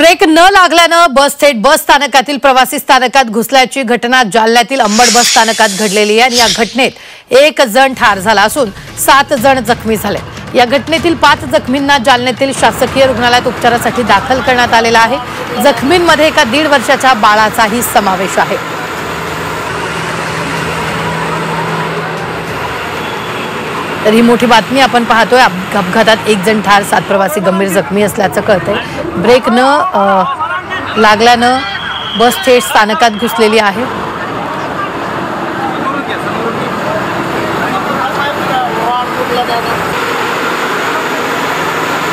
Break न लागल्यानं बस थेट बस स्थानकातील प्रवासी स्थानकात घुसल्याची घटना जालन्यातील अंबड बस स्थानकात घडलेली आहे आणि या घटनेत एक जण ठार झाला असून 7 जण जखमी झाले। या घटनेतील 5 जखमींना जालन्यातील शासकीय रुग्णालयात उपचारासाठी दाखल करण्यात आलेला आहे। जखमींमध्ये एका 1.5 वर्षाच्या बाळाचाही समावेश आहे। तर ही मोठी बातमी आपण पाहतोय। अपघातात 1 जण ठार, 7 प्रवासी गंभीर जखमी असल्याचं कळतंय। ब्रेक न लागल्यानं बस थेट स्थानकात घुसलेली आहे।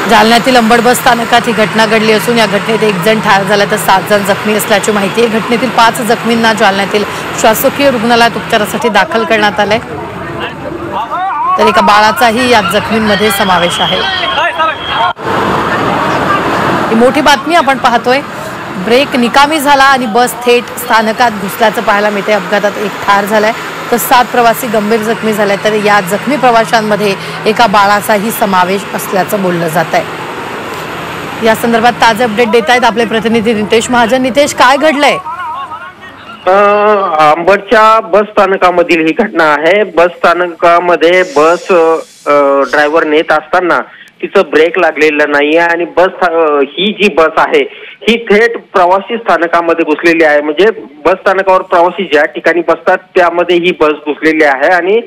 जालन्यातील अंबड बस स्थानकात ही घटना घडली असून या घटनेत 1 जण ठार झाला तर 7 जण जखमी असल्याची माहिती आहे। घटनेतील 5 जखमींना जालन्यातील शासकीय रुग्णालयात उपचारासाठी दाखल करण्यात आले, तर एका बाळाचाही या जखमींमध्ये समावेश आहे। ही मोठी बातमी आपण पाहतोय। ब्रेक निकामी झाला आणि बस थेट स्थानकात घुसल्याचं पाहायला मिळते। अपघातात 1 ठार झालाय तर 7 प्रवासी गंभीर जखमी झाले, तर या जखमी प्रवाशांमध्ये एका बाळाचाही समावेश असल्याचं बोललं जात आहे। या संदर्भात ताजे अपडेट देत आहेत आपले प्रतिनिधी नितेश महाजन। नितेश, काय घडलंय? अंबडच्या बस स्थानकामधील ही घटना आहे। बस स्थानकामध्ये बस ड्रायव्हर नेत असताना तिचं ब्रेक लागलेला नाहीये आणि ही जी बस आहे ही थेट प्रवासी स्थानकामध्ये घुसलेली आहे। म्हणजे बस स्थानकावर प्रवासी ज्या ठिकाणी बसतात त्यामध्ये ही बस घुसलेली आहे आणि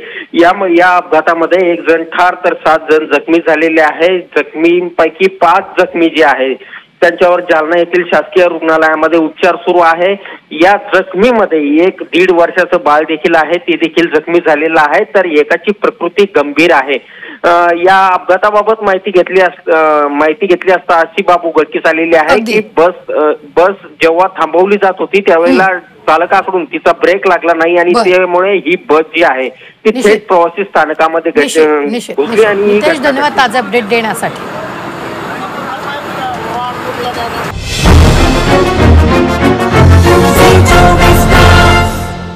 या अपघातामध्ये 1 जण ठार तर 7 जण जखमी झालेले आहे। जखमींपैकी 5 जखमी जे आहे त्यांच्यावर जालना येथील शासकीय रुग्णालयामध्ये उपचार सुरू आहे। या जखमीमध्ये 1.5 वर्षाचं बाळ देखील आहे, ते देखील जखमी झालेलं आहे, तर एकाची प्रकृती गंभीर आहे। या अपघाताबाबत माहिती घेतली असता अशी बाब उघडकीस आलेली आहे की बस जेव्हा थांबवली जात होती त्यावेळेला चालकाकडून तिचा ब्रेक लागला नाही आणि त्यामुळे ही बस जी आहे ती थेट प्रवासी स्थानकामध्ये घुसली। आणि धन्यवाद ताजा अपडेट देण्यासाठी।